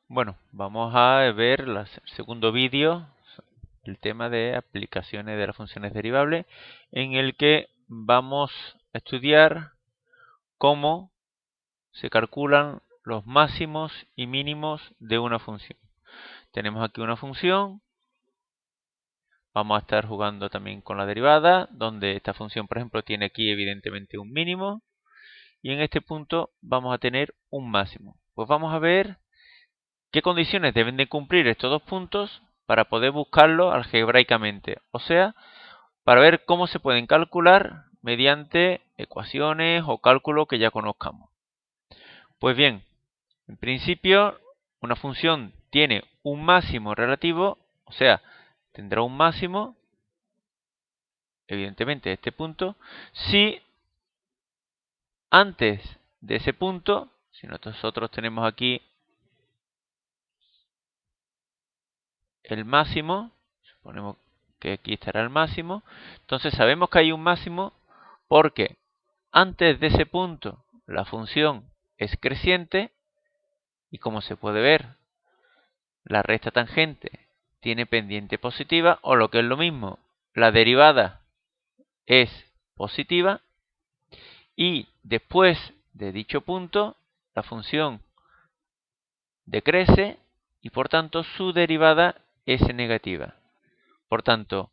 Bueno, vamos a ver el segundo vídeo, el tema de aplicaciones de las funciones derivables, en el que vamos a estudiar cómo se calculan los máximos y mínimos de una función. Tenemos aquí una función, vamos a estar jugando también con la derivada, donde esta función, por ejemplo, tiene aquí evidentemente un mínimo, y en este punto vamos a tener un máximo. Pues vamos a ver ¿qué condiciones deben de cumplir estos dos puntos para poder buscarlo algebraicamente? O sea, para ver cómo se pueden calcular mediante ecuaciones o cálculos que ya conozcamos. Pues bien, en principio, una función tiene un máximo relativo, o sea, tendrá un máximo, evidentemente, este punto, si antes de ese punto, si nosotros tenemos aquí el máximo, suponemos que aquí estará el máximo, entonces sabemos que hay un máximo porque antes de ese punto la función es creciente y como se puede ver, la recta tangente tiene pendiente positiva o lo que es lo mismo, la derivada es positiva y después de dicho punto la función decrece y por tanto su derivada es negativa. Por tanto,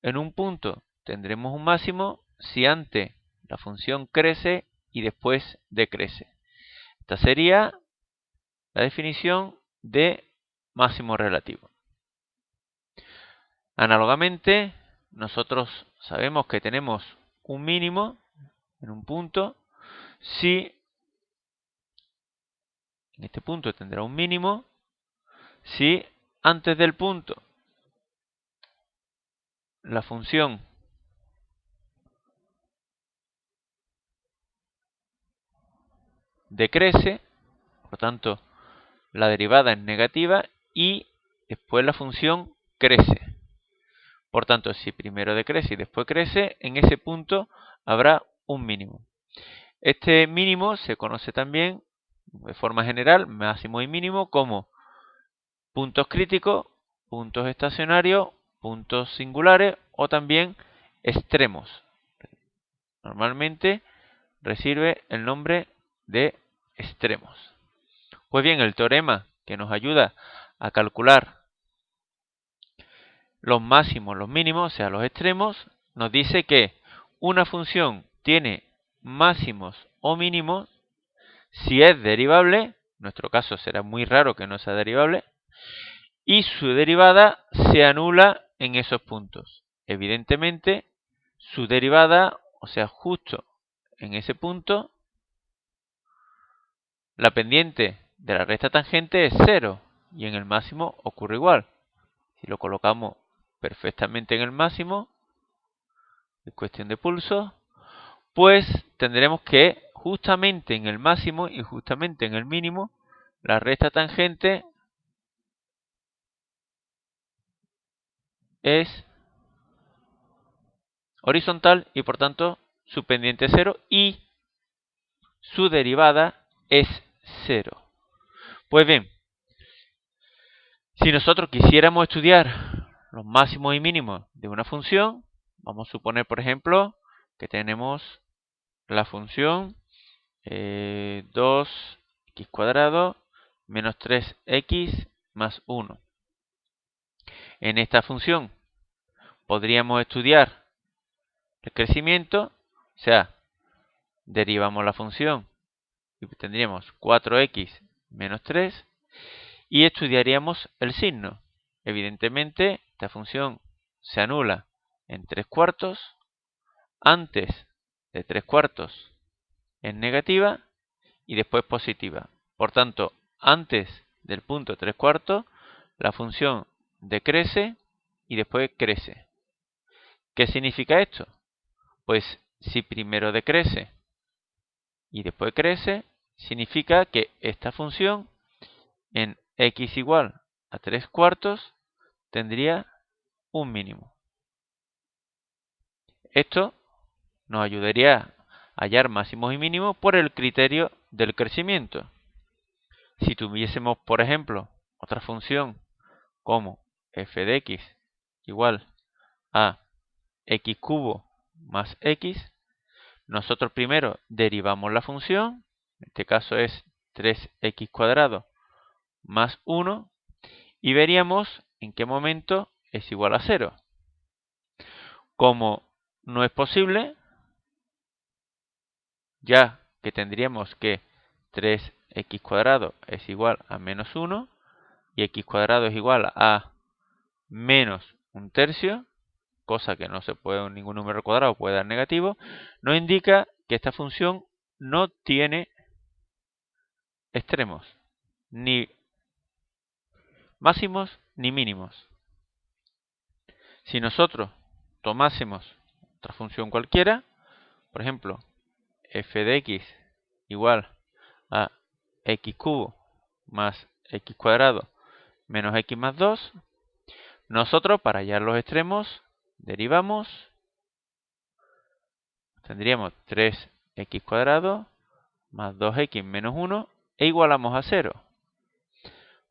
en un punto tendremos un máximo si antes la función crece y después decrece. Esta sería la definición de máximo relativo. Análogamente, nosotros sabemos que tenemos un mínimo en un punto si en este punto tendrá un mínimo si antes del punto la función decrece, por tanto la derivada es negativa y después la función crece. Por tanto, si primero decrece y después crece, en ese punto habrá un mínimo. Este mínimo se conoce también de forma general, máximo y mínimo, como puntos críticos, puntos estacionarios, puntos singulares o también extremos. Normalmente recibe el nombre de extremos. Pues bien, el teorema que nos ayuda a calcular los máximos, los mínimos, o sea, los extremos, nos dice que una función tiene máximos o mínimos si es derivable, en nuestro caso será muy raro que no sea derivable, y su derivada se anula en esos puntos. Evidentemente, su derivada, o sea, justo en ese punto, la pendiente de la recta tangente es 0 y en el máximo ocurre igual. Si lo colocamos perfectamente en el máximo, es cuestión de pulso, pues tendremos que justamente en el máximo y justamente en el mínimo, la recta tangente es horizontal y por tanto su pendiente es 0 y su derivada es 0. Pues bien, si nosotros quisiéramos estudiar los máximos y mínimos de una función, vamos a suponer, por ejemplo, que tenemos la función 2x cuadrado menos 3x más 1. En esta función podríamos estudiar el crecimiento, o sea, derivamos la función y tendríamos 4x menos 3 y estudiaríamos el signo. Evidentemente, esta función se anula en 3 cuartos, antes de 3 cuartos es negativa y después positiva. Por tanto, antes del punto 3 cuartos, la función decrece y después crece. ¿Qué significa esto? Pues si primero decrece y después crece, significa que esta función en x igual a 3 cuartos tendría un mínimo. Esto nos ayudaría a hallar máximos y mínimos por el criterio del crecimiento. Si tuviésemos, por ejemplo, otra función como f de x igual a x cubo más x, nosotros primero derivamos la función, en este caso es 3x cuadrado más 1, y veríamos en qué momento es igual a 0. Como no es posible, ya que tendríamos que 3x cuadrado es igual a menos 1 y x cuadrado es igual a menos un tercio, cosa que no se puede, ningún número cuadrado puede dar negativo, nos indica que esta función no tiene extremos, ni máximos ni mínimos. Si nosotros tomásemos otra función cualquiera, por ejemplo, f de x igual a x cubo más x cuadrado menos x más 2, nosotros para hallar los extremos derivamos, tendríamos 3x cuadrado más 2x menos 1 e igualamos a 0.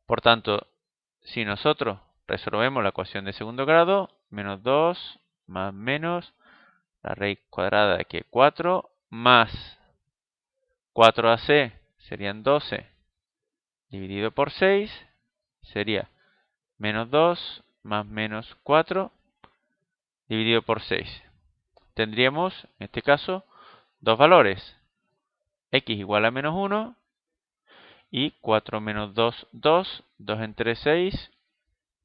Por tanto, si nosotros resolvemos la ecuación de segundo grado, menos 2 más menos la raíz cuadrada de que 4 más 4ac serían 12 dividido por 6 sería menos 2 más menos 4 dividido por 6. Tendríamos, en este caso, dos valores. X igual a menos 1 y 4 menos 2, 2. 2 entre 6,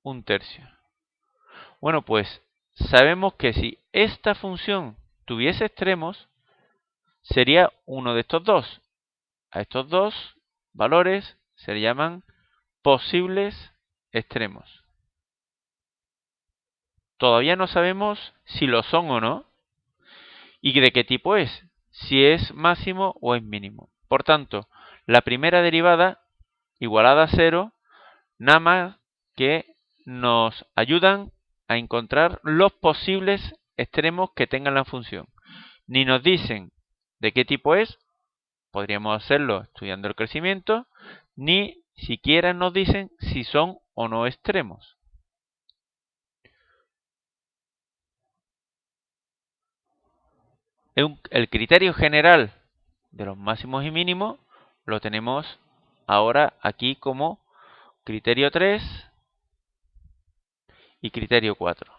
un tercio. Bueno, pues sabemos que si esta función tuviese extremos, sería uno de estos dos. A estos dos valores se le llaman posibles extremos. Todavía no sabemos si lo son o no y de qué tipo es, si es máximo o es mínimo. Por tanto, la primera derivada igualada a 0, nada más que nos ayudan a encontrar los posibles extremos que tenga la función. Ni nos dicen de qué tipo es, podríamos hacerlo estudiando el crecimiento, ni siquiera nos dicen si son o no extremos. El criterio general de los máximos y mínimos lo tenemos ahora aquí como criterio 3 y criterio 4.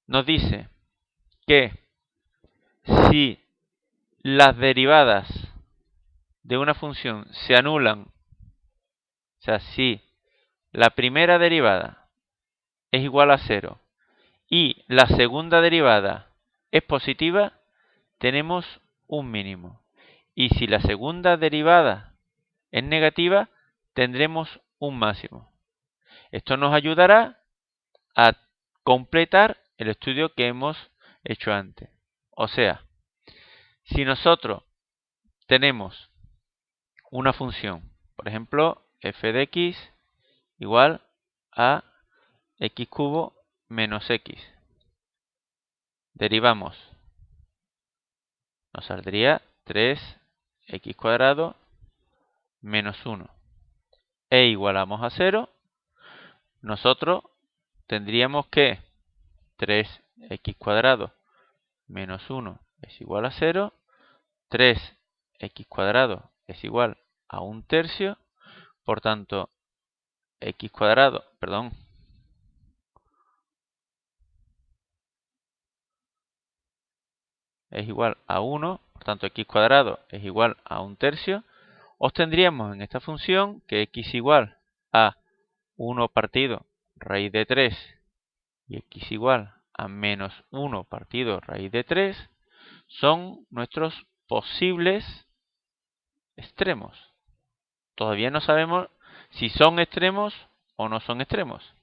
Nos dice que si las derivadas de una función se anulan, o sea, si la primera derivada es igual a 0 y la segunda derivada es positiva, tenemos un mínimo. Y si la segunda derivada es negativa, tendremos un máximo. Esto nos ayudará a completar el estudio que hemos hecho antes. O sea, si nosotros tenemos una función, por ejemplo, f de x igual a x cubo menos x, derivamos, nos saldría 3x cuadrado menos 1 e igualamos a 0, nosotros tendríamos que 3x cuadrado menos 1 es igual a 0, 3x cuadrado es igual a un tercio, por tanto, x cuadrado, perdón, es igual a 1, por tanto, x cuadrado es igual a un tercio, obtendríamos en esta función que x igual a 1 partido raíz de 3 y x igual a menos 1 partido raíz de 3 son nuestros posibles extremos. Todavía no sabemos si son extremos o no son extremos,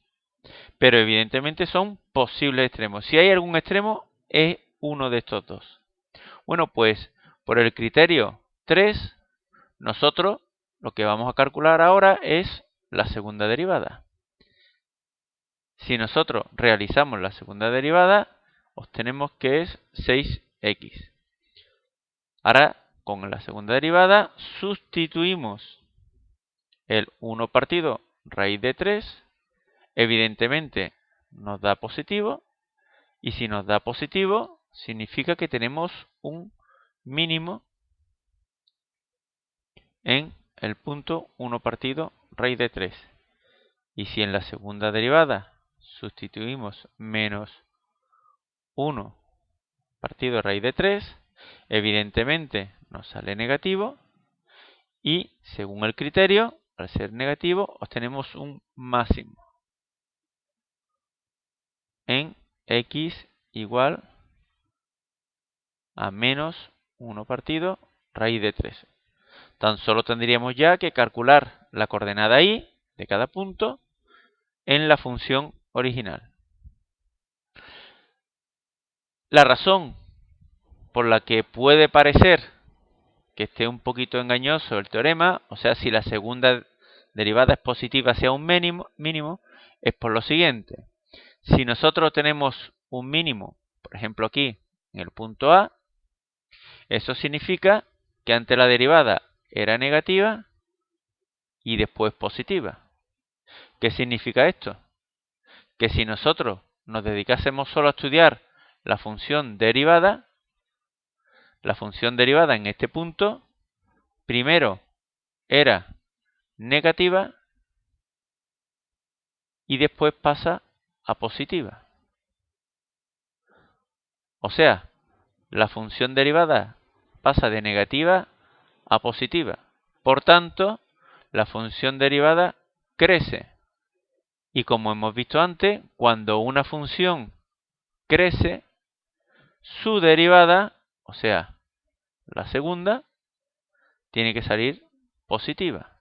pero evidentemente son posibles extremos. Si hay algún extremo, es uno de estos dos. Bueno, pues por el criterio 3, nosotros lo que vamos a calcular ahora es la segunda derivada. Si nosotros realizamos la segunda derivada, obtenemos que es 6x. Ahora con la segunda derivada, sustituimos el 1 partido raíz de 3, evidentemente nos da positivo, y si nos da positivo, significa que tenemos un mínimo en el punto 1 partido raíz de 3. Y si en la segunda derivada sustituimos menos 1 partido raíz de 3, evidentemente nos sale negativo, y según el criterio, al ser negativo, obtenemos un máximo en x igual a menos 1 partido raíz de 3. Tan solo tendríamos ya que calcular la coordenada y de cada punto en la función original. La razón por la que puede parecer que esté un poquito engañoso el teorema, o sea, si la segunda derivada es positiva sea un mínimo, es por lo siguiente. Si nosotros tenemos un mínimo, por ejemplo aquí, en el punto A, eso significa que antes la derivada era negativa y después positiva. ¿Qué significa esto? Que si nosotros nos dedicásemos solo a estudiar la función derivada en este punto, primero era negativa y después pasa a positiva. O sea, la función derivada pasa de negativa a positiva. Por tanto, la función derivada crece. Y como hemos visto antes, cuando una función crece, su derivada, o sea, la segunda, tiene que salir positiva.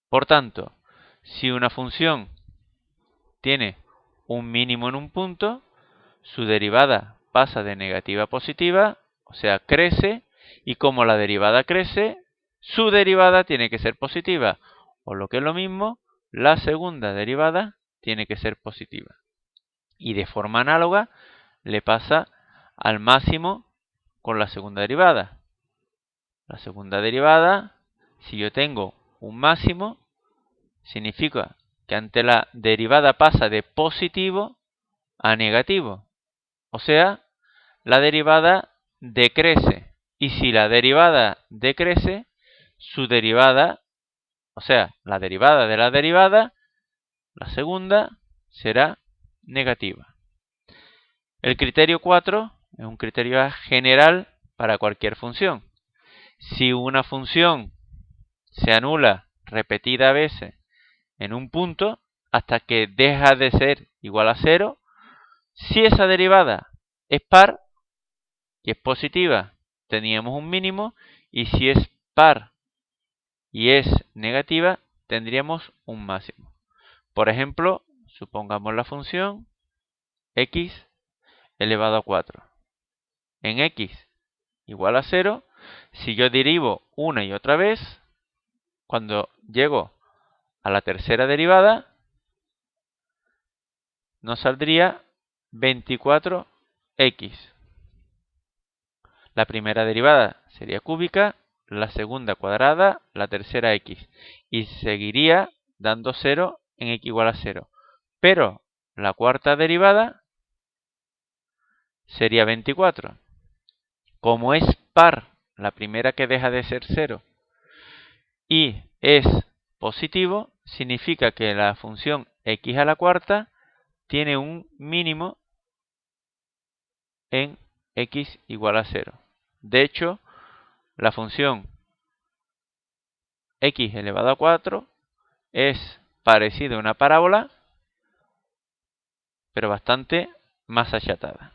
Por tanto, si una función tiene un mínimo en un punto, su derivada pasa de negativa a positiva, o sea, crece, y como la derivada crece, su derivada tiene que ser positiva, o lo que es lo mismo, la segunda derivada tiene que ser positiva. Y de forma análoga le pasa al máximo con la segunda derivada. La segunda derivada, si yo tengo un máximo, significa que ante la derivada pasa de positivo a negativo. O sea, la derivada decrece. Y si la derivada decrece, su derivada, o sea, la derivada de la derivada, la segunda, será negativa. El criterio 4 es un criterio general para cualquier función. Si una función se anula repetidas veces en un punto hasta que deja de ser igual a 0, si esa derivada es par y es positiva, teníamos un mínimo, y si es par y es negativa, tendríamos un máximo. Por ejemplo, supongamos la función x elevado a 4. En x igual a 0, si yo derivo una y otra vez, cuando llego a la tercera derivada, nos saldría 24x. La primera derivada sería cúbica, la segunda cuadrada, la tercera x. Y seguiría dando 0 en x igual a 0. Pero la cuarta derivada sería 24. Como es par, la primera que deja de ser 0, y es positivo, significa que la función x a la cuarta tiene un mínimo en x igual a 0. De hecho, la función x elevado a 4 es parecida a una parábola, pero bastante más achatada.